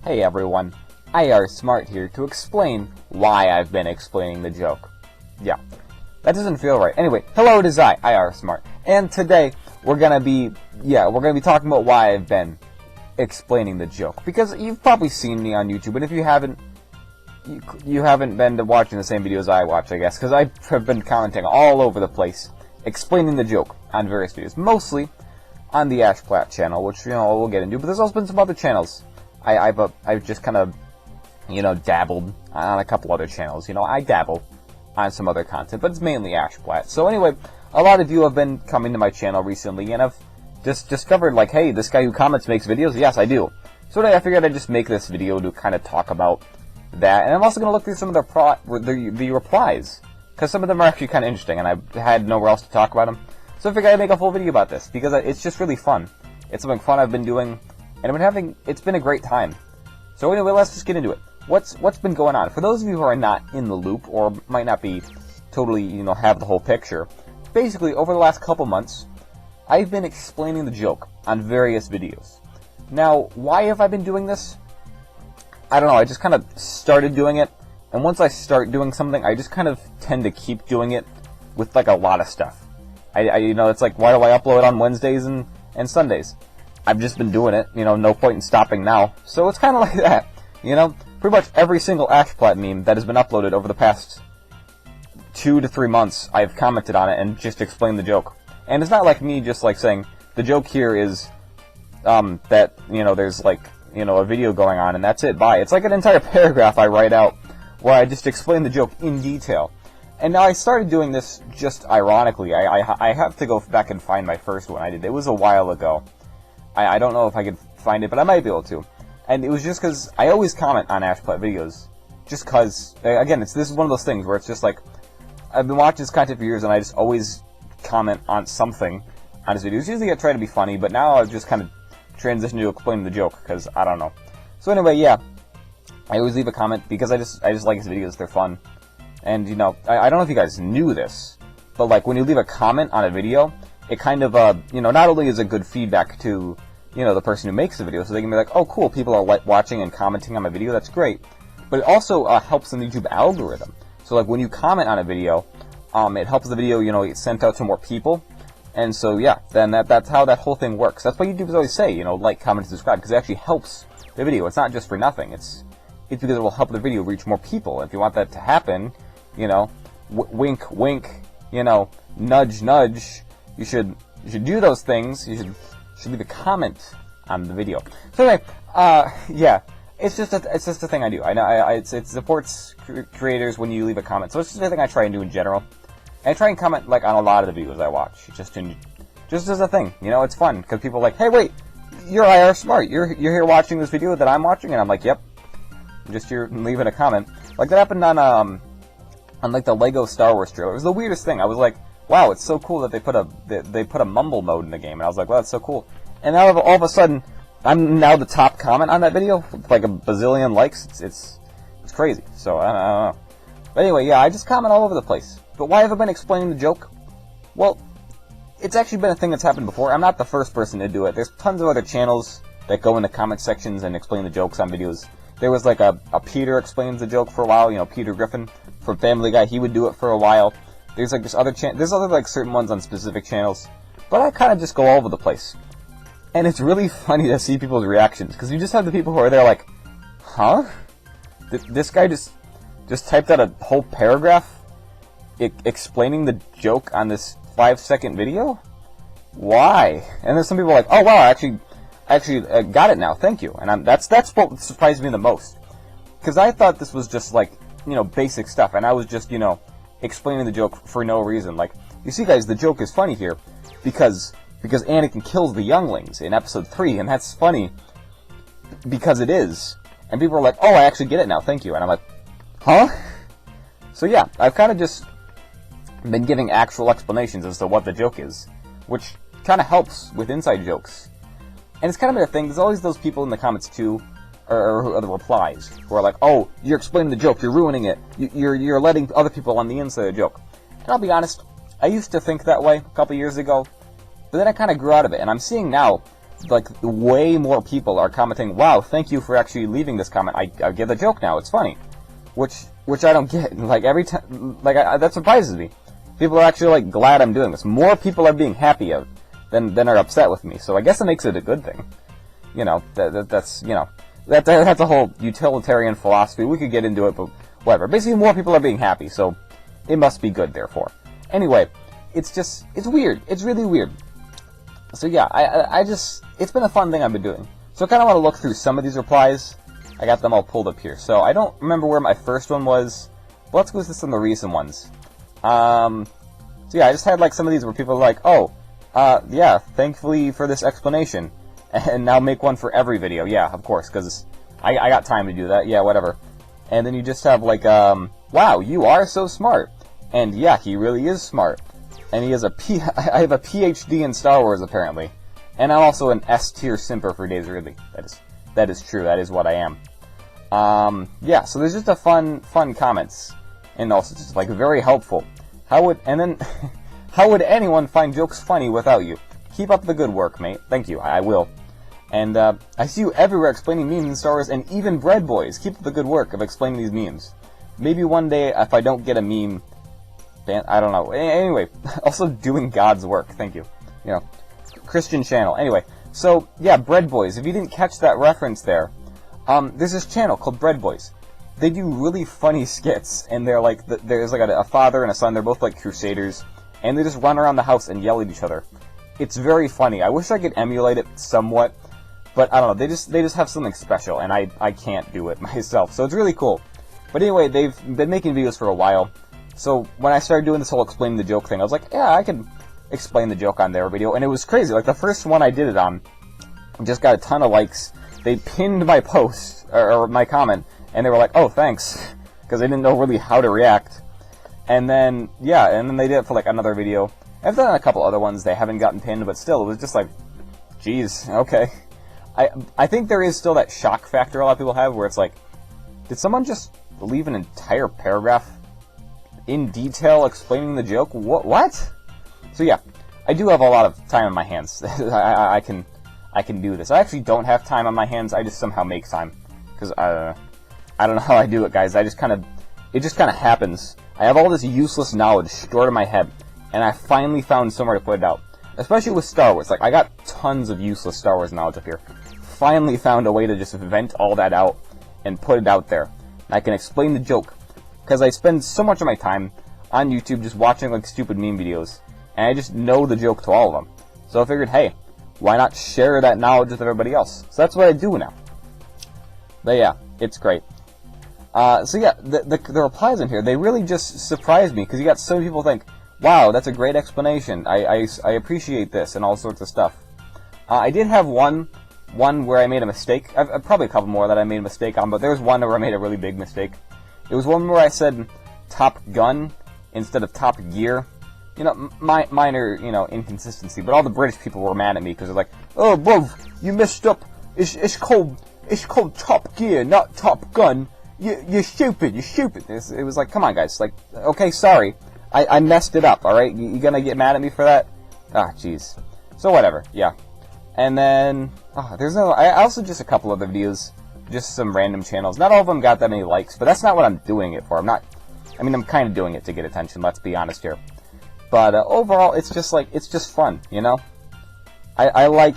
Hey everyone, IARESMART here to explain why I've been explaining the joke. Yeah, that doesn't feel right. Anyway, hello, it is I, IARESMART, and today we're gonna be talking about why I've been explaining the joke. Because you've probably seen me on YouTube, and if you haven't, you haven't been watching the same videos I watch, I guess, because I have been commenting all over the place, explaining the joke on various videos, mostly on the Ashplat channel, which, we'll get into, but there's also been some other channels. I've just kind of, dabbled on a couple other channels. I dabble on some other content, but it's mainly Ashplat. So anyway, a lot of you have been coming to my channel recently, and I've just discovered, like, hey, this guy who comments makes videos? Yes, I do. So I figured I'd just make this video to kind of talk about that, and I'm also going to look through some of the replies, because some of them are actually kind of interesting, and I had nowhere else to talk about them. So I figured I'd make a full video about this, because it's just really fun. It's something fun I've been doing, and it's been a great time. So anyway, let's just get into it. What's been going on? For those of you who are not in the loop, or might not be totally, have the whole picture, basically, over the last couple months, I've been explaining the joke on various videos. Now, why have I been doing this? I don't know, I just kind of started doing it, and once I start doing something, I just kind of tend to keep doing it with, like, a lot of stuff. It's like, why do I upload on Wednesdays and Sundays? I've just been doing it, no point in stopping now. So it's kind of like that, Pretty much every single Ashplat meme that has been uploaded over the past 2 to 3 months, I've commented on it and just explained the joke. And it's not like me just like saying, the joke here is, that, there's like, a video going on and that's it, bye. It's like an entire paragraph I write out where I just explain the joke in detail. And now I started doing this just ironically. I have to go back and find my first one I did. It was a while ago. I don't know if I could find it, but I might be able to. And it was just because I always comment on Ashplat videos. Just because, again, this is one of those things where it's just like, I've been watching this content for years and I just always comment on something on his videos. Usually I try to be funny, but now I've just kind of transitioned to explaining the joke, because I don't know. So anyway, yeah, I always leave a comment because I just like his videos, they're fun. And, I don't know if you guys knew this, but like when you leave a comment on a video, it kind of, not only is it good feedback to, the person who makes the video, so they can be like, oh cool, people are watching and commenting on my video, that's great. But it also helps the YouTube algorithm. So like when you comment on a video, it helps the video, get sent out to more people. And so yeah, then that's how that whole thing works. That's why YouTubers always say, like, comment, subscribe, because it actually helps the video. It's not just for nothing. It's because it will help the video reach more people. If you want that to happen, wink, wink, nudge, nudge. You should do those things. You should leave a comment on the video. So anyway, yeah, it's just a thing I do. I know it supports creators when you leave a comment. So it's just a thing I try and do in general. And I try and comment like on a lot of the videos I watch, just as a thing. It's fun because people are like, hey, wait, you're IARESMART. You're here watching this video that I'm watching, and I'm like, yep, I'm just here leaving a comment. Like that happened on like the Lego Star Wars trailer. It was the weirdest thing. I was like, wow, it's so cool that they put a mumble mode in the game, and I was like, wow, that's so cool. And now all of a sudden, I'm now the top comment on that video with like a bazillion likes. It's crazy. So I don't know. But anyway, yeah, I just comment all over the place. But why have I been explaining the joke? Well, it's actually been a thing that's happened before. I'm not the first person to do it. There's tons of other channels that go into comment sections and explain the jokes on videos. There was like a Peter explains the joke for a while. Peter Griffin from Family Guy, he would do it for a while. There's like this there's other like certain ones on specific channels, but I kind of just go all over the place. And it's really funny to see people's reactions, because you just have the people who are there like, huh? This guy just typed out a whole paragraph explaining the joke on this 5-second video? Why? And there's some people like, oh wow, I actually got it now, thank you. And that's what surprised me the most, because I thought this was just like, basic stuff, and I was just, explaining the joke for no reason. Like, you see guys, the joke is funny here because Anakin kills the younglings in episode 3, and that's funny because it is. And people are like, oh, I actually get it now, thank you. And I'm like, huh? So yeah, I've kind of just been giving actual explanations as to what the joke is, which kind of helps with inside jokes. And it's kind of been a thing. There's always those people in the comments too, or the replies, who are like, oh, you're explaining the joke, you're ruining it, you're letting other people on the inside of the joke. And I'll be honest, I used to think that way a couple years ago, but then I kind of grew out of it, and I'm seeing now like, way more people are commenting, wow, thank you for actually leaving this comment. I get the joke now. It's funny. Which I don't get. Like, every time, like, that surprises me. People are actually, like, glad I'm doing this. More people are being happy than are upset with me. So I guess it makes it a good thing. You know, that's, you know, that's a whole utilitarian philosophy. We could get into it, but whatever. Basically, more people are being happy, so it must be good, therefore. Anyway, it's weird. It's really weird. So yeah, it's been a fun thing I've been doing. So I kind of want to look through some of these replies. I got them all pulled up here. So I don't remember where my first one was. But let's go to some of the recent ones. So yeah, I just had like some of these where people are like, oh, yeah, thankfully for this explanation. And now make one for every video. Yeah, of course, because I got time to do that. Yeah, whatever. And then you just have like, wow, you are so smart. And yeah, he really is smart. And he has I have a PhD in Star Wars, apparently. And I'm also an S-tier simper for Days Ridley. That is true. That is what I am. Yeah, so there's just a fun comments. And also just, like, very helpful. How would anyone find jokes funny without you? Keep up the good work, mate. Thank you. I will. And, I see you everywhere explaining memes in Star Wars, and even Bread Boys. Keep up the good work of explaining these memes. Maybe one day, if I don't get a meme, I don't know. Anyway, also doing God's work. Thank you. You know, Christian channel. Anyway, so yeah, Bread Boys. If you didn't catch that reference there, there's this channel called Bread Boys. They do really funny skits, and they're like, there's like a father and a son. They're both like crusaders, and they just run around the house and yell at each other. It's very funny. I wish I could emulate it somewhat, but I don't know. They just have something special, and I can't do it myself. So it's really cool. But anyway, they've been making videos for a while. So when I started doing this whole explaining the joke thing, I was like, yeah, I can explain the joke on their video. And it was crazy. Like, the first one I did it on just got a ton of likes. They pinned my post, or my comment, and they were like, oh, thanks. Because they didn't know really how to react. And then, yeah, and then they did it for, like, another video. I've done a couple other ones. They haven't gotten pinned, but still, it was just like, geez, okay. I think there is still that shock factor a lot of people have, where it's like, did someone just leave an entire paragraph in detail explaining the joke? What? So yeah, I do have a lot of time on my hands. I can do this. I actually don't have time on my hands. I just somehow make time, because I don't know how I do it, guys. It just kind of happens. I have all this useless knowledge stored in my head, and I finally found somewhere to put it out. Especially with Star Wars. Like, I got tons of useless Star Wars knowledge up here. Finally found a way to just vent all that out and put it out there. And I can explain the joke. Because I spend so much of my time on YouTube just watching, like, stupid meme videos. And I just know the joke to all of them. So I figured, hey, why not share that knowledge with everybody else? So that's what I do now. But yeah, it's great. So yeah, the replies in here, they really just surprised me. Because you got so many people think, wow, that's a great explanation. I appreciate this and all sorts of stuff. I did have one where I made a mistake. I've probably a couple more that I made a mistake on, but there was one where I made a really big mistake. It was one where I said Top Gun instead of Top Gear. You know, minor, you know, inconsistency, but all the British people were mad at me because they're like, oh, bro, you messed up. It's called Top Gear, not Top Gun. You're stupid. It was like, come on, guys. Like, okay, sorry. I messed it up, alright? You gonna get mad at me for that? Ah, jeez. So whatever, yeah. And then, I also just a couple other videos, just some random channels. Not all of them got that many likes, but that's not what I'm doing it for. I'm kind of doing it to get attention, let's be honest here. But overall, it's just fun, you know? I like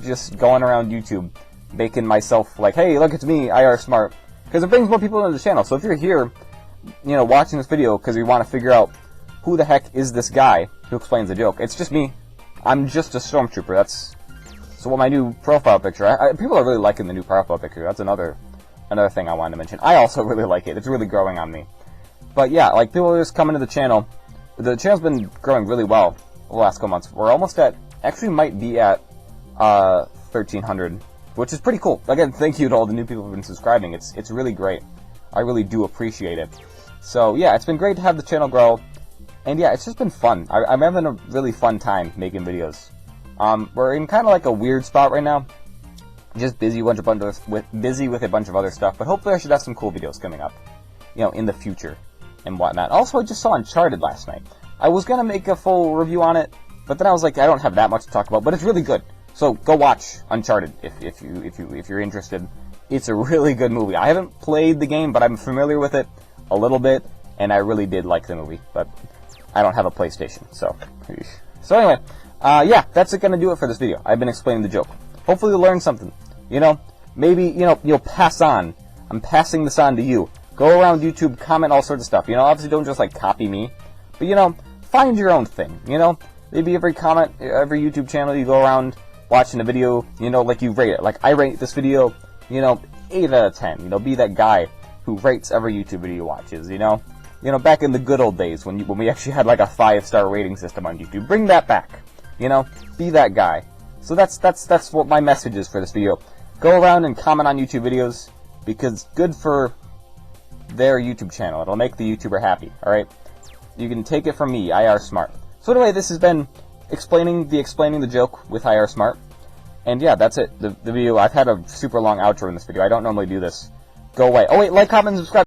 just going around YouTube, making myself like, hey, look, it's me, IARESMART. Because it brings more people into the channel. So if you're here, you know, watching this video because you want to figure out who the heck is this guy who explains the joke, it's just me. I'm just a stormtrooper. So what my new profile picture, people are really liking the new profile picture. That's another thing I wanted to mention. I also really like it. It's really growing on me. But yeah, like, people are just coming to the channel. The channel's been growing really well the last couple months. We're almost at, actually might be at 1,300, which is pretty cool. Again, thank you to all the new people who've been subscribing. It's really great. I really do appreciate it. So yeah, it's been great to have the channel grow. And yeah, it's just been fun. I'm having a really fun time making videos. We're in kind of like a weird spot right now. Just busy with a bunch of other stuff. But hopefully I should have some cool videos coming up, you know, in the future and whatnot. Also, I just saw Uncharted last night. I was gonna make a full review on it, but then I was like, I don't have that much to talk about. But it's really good. So go watch Uncharted if you're interested. It's a really good movie. I haven't played the game, but I'm familiar with it a little bit, and I really did like the movie. But I don't have a PlayStation, so anyway, yeah, that's gonna do it for this video. I've been explaining the joke. Hopefully you learned something. You know, maybe you'll pass on. I'm passing this on to you. Go around YouTube, comment all sorts of stuff. You know, obviously don't just like copy me, but find your own thing. You know, maybe every comment, every YouTube channel you go around watching a video, like you rate it. Like I rate this video, 8 out of 10. Be that guy who rates every YouTube video he watches. Back in the good old days when we actually had like a 5-star rating system on YouTube. Bring that back. Be that guy. So that's what my message is for this video. Go around and comment on YouTube videos because it's good for their YouTube channel. It'll make the YouTuber happy. All right. You can take it from me, IARESMART. So anyway, this has been explaining the joke with IARESMART. And yeah, that's it. The video. I've had a super long outro in this video. I don't normally do this. Go away. Oh wait, like, comment, and subscribe.